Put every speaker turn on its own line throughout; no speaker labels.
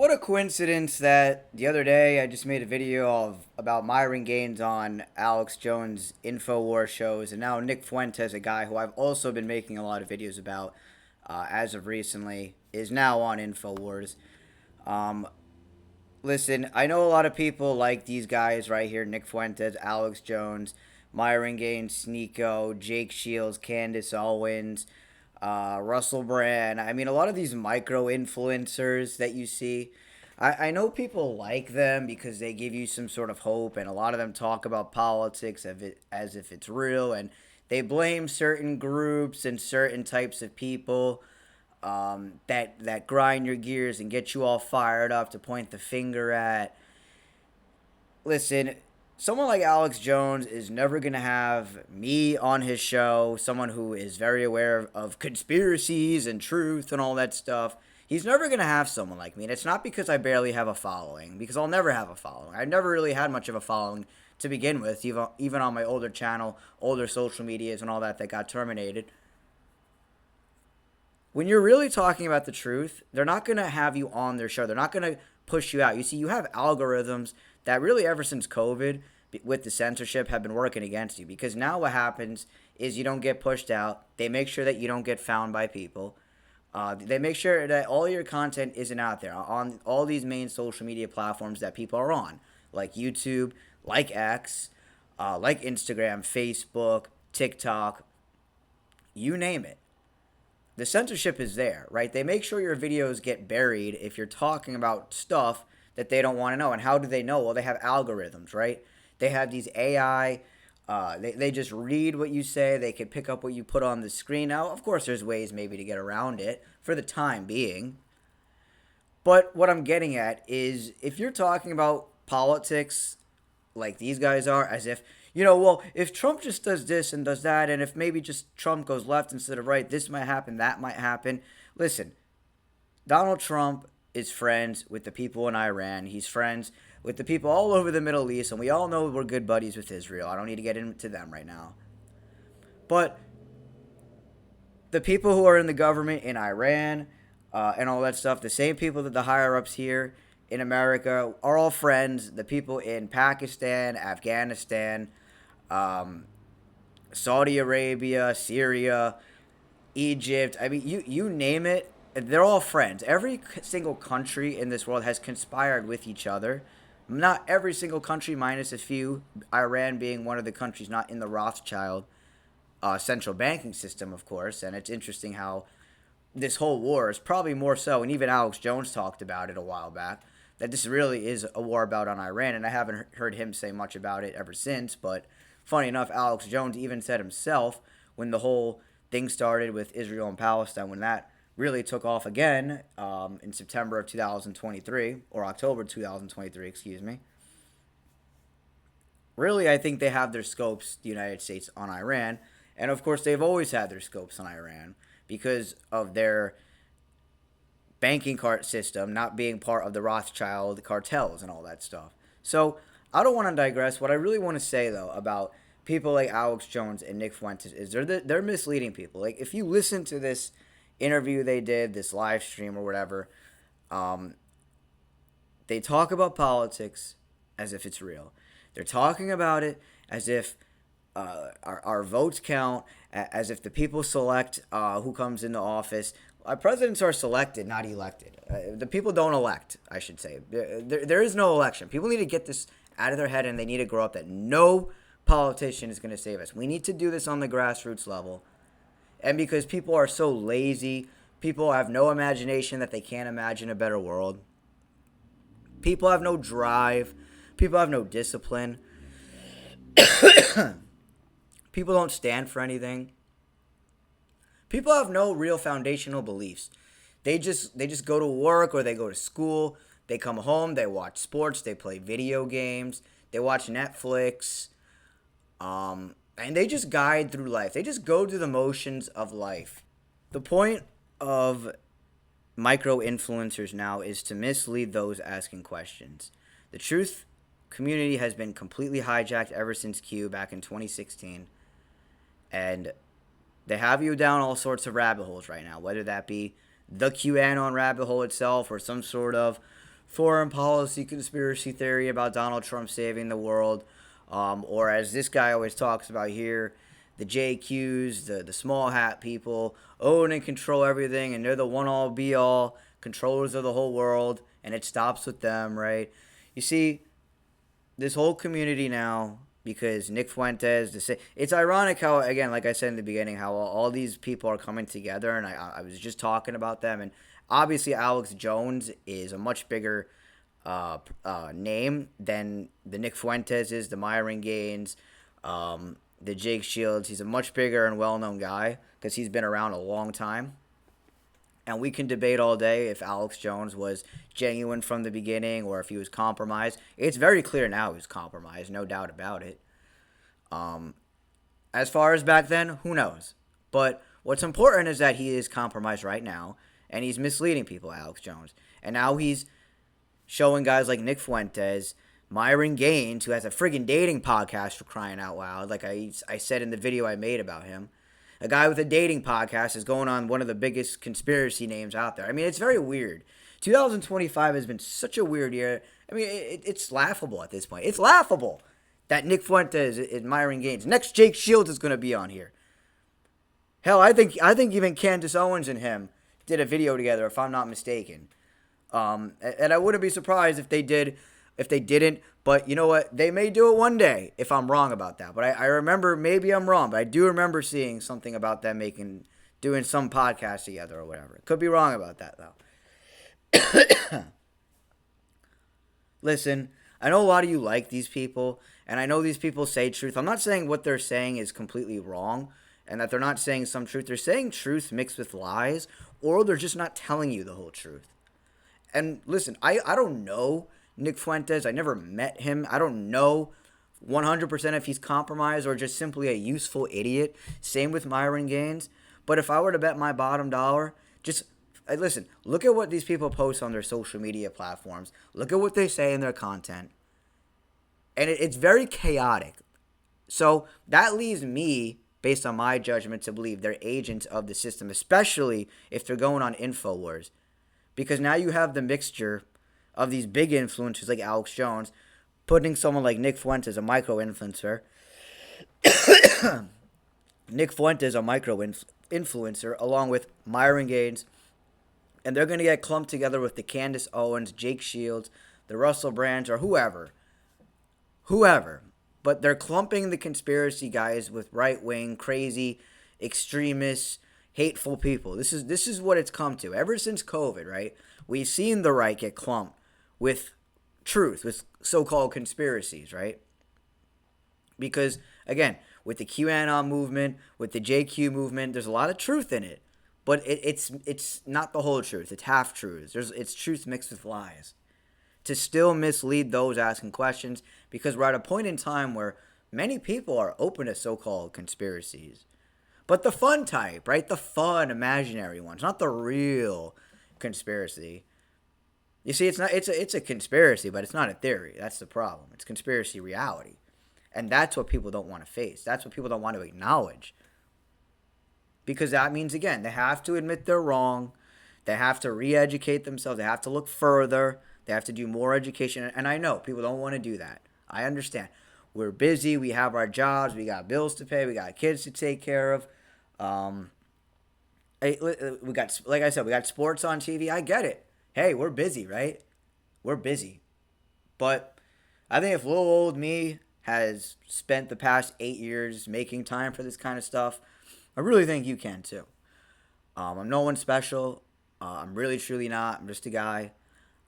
What a coincidence that the other day I just made a video about Myron Gaines on Alex Jones' InfoWars shows, and now Nick Fuentes, a guy who I've also been making a lot of videos about as of recently, is now on InfoWars. Um, Listen, I know a lot of people like these guys right here: Nick Fuentes, Alex Jones, Myron Gaines, Sneeko, Jake Shields, Candace Owens, Russell Brand. I mean, a lot of these micro influencers that you see, I know people like them because they give you some sort of hope, and a lot of them talk about politics as if it's real, and they blame certain groups and certain types of people that grind your gears and get you all fired up to point the finger at. Listen, someone like Alex Jones is never going to have me on his show, someone who is very aware of conspiracies and truth and all that stuff. He's never going to have someone like me. And it's not because I barely have a following, because I'll never have a following. I've never really had much of a following to begin with, even on my older channel, older social medias, and all that got terminated. When you're really talking about the truth, they're not going to have you on their show. They're not going to push you out. You see, you have algorithms that really, ever since COVID, with the censorship, have been working against you, because now what happens is you don't get pushed out. They make sure that you don't get found by people. They make sure that all your content isn't out there on all these main social media platforms that people are on, like YouTube, like X, like Instagram, Facebook, TikTok, you name it. The censorship is there, right? They make sure your videos get buried if you're talking about stuff that they don't want to know. And how do they know? Well, they have algorithms, right? They have these AI. They just read what you say. They can pick up what you put on the screen. Now, of course, there's ways maybe to get around it for the time being. But what I'm getting at is if you're talking about politics like these guys are, as if, well, if Trump just does this and does that, and if maybe just Trump goes left instead of right, this might happen, that might happen. Listen, Donald Trump is friends with the people in Iran. He's friends with the people all over the Middle East, and we all know we're good buddies with Israel. I don't need to get into them right now. But the people who are in the government in Iran and all that stuff, the same people that the higher ups here in America are all friends. The people in Pakistan, Afghanistan, Saudi Arabia, Syria, Egypt. I mean, you name it, they're all friends. Every single country in this world has conspired with each other. Not every single country, minus a few, Iran being one of the countries not in the Rothschild central banking system, of course. And it's interesting how this whole war is probably more so, and even Alex Jones talked about it a while back, that this really is a war about on Iran. And I haven't heard him say much about it ever since. But funny enough, Alex Jones even said himself when the whole thing started with Israel and Palestine, when that really took off again in September of 2023, or October 2023, excuse me. Really, I think they have their scopes, the United States, on Iran. And of course, they've always had their scopes on Iran because of their banking cart system not being part of the Rothschild cartels and all that stuff. So I don't want to digress. What I really want to say, though, about people like Alex Jones and Nick Fuentes is they're misleading people. Like, if you listen to this interview they did, this live stream or whatever, um, they talk about politics as if it's real. They're talking about it as if our votes count, as if the people select who comes into office. Presidents are selected, not elected. The people don't elect, I should say. There is no election. People need to get this out of their head, and they need to grow up that no politician is going to save us. We need to do this on the grassroots level. And because people are so lazy, people have no imagination that they can't imagine a better world. People have no drive. People have no discipline. People don't stand for anything. People have no real foundational beliefs. They just go to work or they go to school. They come home. They watch sports. They play video games. They watch Netflix. And they just guide through life. They just go through the motions of life. The point of micro influencers now is to mislead those asking questions. The truth community has been completely hijacked ever since Q back in 2016. And they have you down all sorts of rabbit holes right now, whether that be the QAnon rabbit hole itself or some sort of foreign policy conspiracy theory about Donald Trump saving the world, or as this guy always talks about here, the JQs, the small hat people, own and control everything, and they're the one all be all controllers of the whole world, and it stops with them, right? You see, this whole community now, because Nick Fuentes, it's ironic how, again, like I said in the beginning, how all these people are coming together, and I was just talking about them, and obviously Alex Jones is a much bigger name than the Nick Fuentes is, the Myron Gaines, the Jake Shields. He's a much bigger and well-known guy because he's been around a long time. And we can debate all day if Alex Jones was genuine from the beginning or if he was compromised. It's very clear now he was compromised, no doubt about it. As far as back then, who knows? But what's important is that he is compromised right now, and he's misleading people, Alex Jones. And now he's showing guys like Nick Fuentes, Myron Gaines, who has a friggin' dating podcast for crying out loud, like I said in the video I made about him. A guy with a dating podcast is going on one of the biggest conspiracy names out there. I mean, it's very weird. 2025 has been such a weird year. I mean, it's laughable at this point. It's laughable that Nick Fuentes and Myron Gaines. Next, Jake Shields is going to be on here. Hell, I think even Candace Owens and him did a video together, if I'm not mistaken. And I wouldn't be surprised if they didn't. But you know what? They may do it one day if I'm wrong about that. But I remember, maybe I'm wrong, but I do remember seeing something about them doing some podcast together or whatever. Could be wrong about that, though. Listen, I know a lot of you like these people, and I know these people say truth. I'm not saying what they're saying is completely wrong and that they're not saying some truth. They're saying truth mixed with lies, or they're just not telling you the whole truth. And listen, I don't know Nick Fuentes. I never met him. I don't know 100% if he's compromised or just simply a useful idiot. Same with Myron Gaines. But if I were to bet my bottom dollar, just listen, look at what these people post on their social media platforms. Look at what they say in their content. And it's very chaotic. So that leaves me, based on my judgment, to believe they're agents of the system, especially if they're going on InfoWars. Because now you have the mixture of these big influencers like Alex Jones, putting someone like Nick Fuentes, a micro-influencer. Nick Fuentes, a micro-influencer, along with Myron Gaines. And they're going to get clumped together with the Candace Owens, Jake Shields, the Russell Brands, or whoever. But they're clumping the conspiracy guys with right-wing, crazy, extremists, hateful people. This is what it's come to. Ever since COVID, right? We've seen the right get clumped with truth, with so-called conspiracies, right? Because, again, with the QAnon movement, with the JQ movement, there's a lot of truth in it. But it's not the whole truth. It's half-truths. It's truth mixed with lies. To still mislead those asking questions, because we're at a point in time where many people are open to so-called conspiracies. But the fun type, right? The fun, imaginary ones, not the real conspiracy. You see, it's a conspiracy, but it's not a theory. That's the problem. It's conspiracy reality. And that's what people don't want to face. That's what people don't want to acknowledge. Because that means, again, they have to admit they're wrong. They have to re-educate themselves. They have to look further. They have to do more education. And I know people don't want to do that. I understand. We're busy. We have our jobs. We got bills to pay. We got kids to take care of. We got, like I said, we got sports on TV. I get it. Hey, we're busy, right? We're busy. But I think if little old me has spent the past 8 years making time for this kind of stuff, I really think you can too. I'm no one special. I'm really, truly not. I'm just a guy.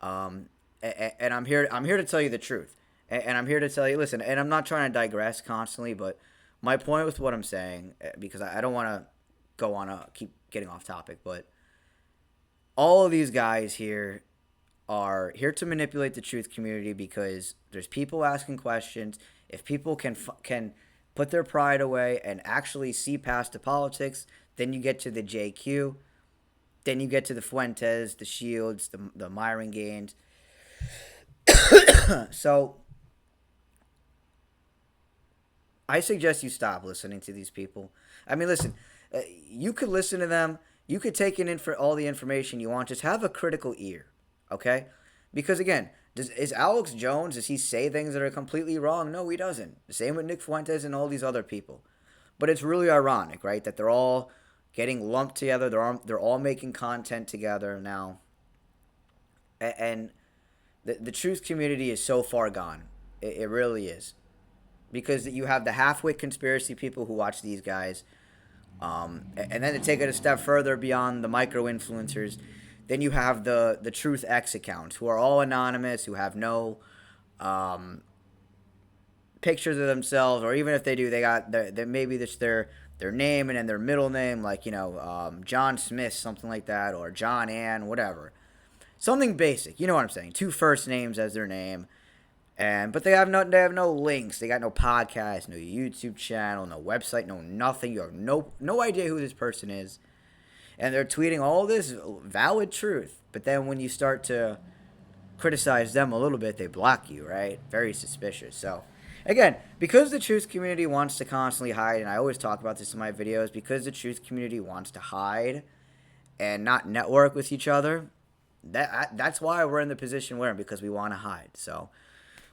And I'm here to tell you the truth. And I'm here to tell you, listen, and I'm not trying to digress constantly, but my point with what I'm saying, because I don't want to keep getting off topic, but all of these guys here are here to manipulate the truth community because there's people asking questions. If people can put their pride away and actually see past the politics, then you get to the JQ, then you get to the Fuentes, the Shields, the Myron Gaines. So I suggest you stop listening to these people. I mean, listen, you could listen to them. You could take in for all the information you want. Just have a critical ear, okay? Because again, is Alex Jones, does he say things that are completely wrong? No, he doesn't. The same with Nick Fuentes and all these other people. But it's really ironic, right? That they're all getting lumped together. They're all making content together now. And the truth community is so far gone. It really is. Because you have the half-wit conspiracy people who watch these guys. And then to take it a step further beyond the micro-influencers, then you have the Truth X accounts, who are all anonymous, who have no um, pictures of themselves, or even if they do, they got maybe just their name and then their middle name, like John Smith, something like that, or John Ann, whatever, something basic. You know what I'm saying? Two first names as their name, and but they have no links. They got no podcast, no YouTube channel, no website, no nothing. You have no idea who this person is, and they're tweeting all this valid truth. But then when you start to criticize them a little bit, they block you, right? Very suspicious. So, again, because the truth community wants to constantly hide, and I always talk about this in my videos, because the truth community wants to hide and not network with each other, that's why we're in the position we're in, because we want to hide. So,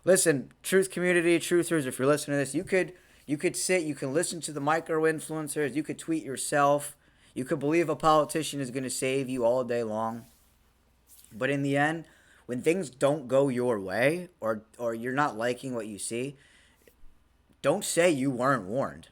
listen, truth community, truthers, if you're listening to this, you can listen to the micro influencers, you could tweet yourself, you could believe a politician is going to save you all day long. But in the end, when things don't go your way, or you're not liking what you see, don't say you weren't warned.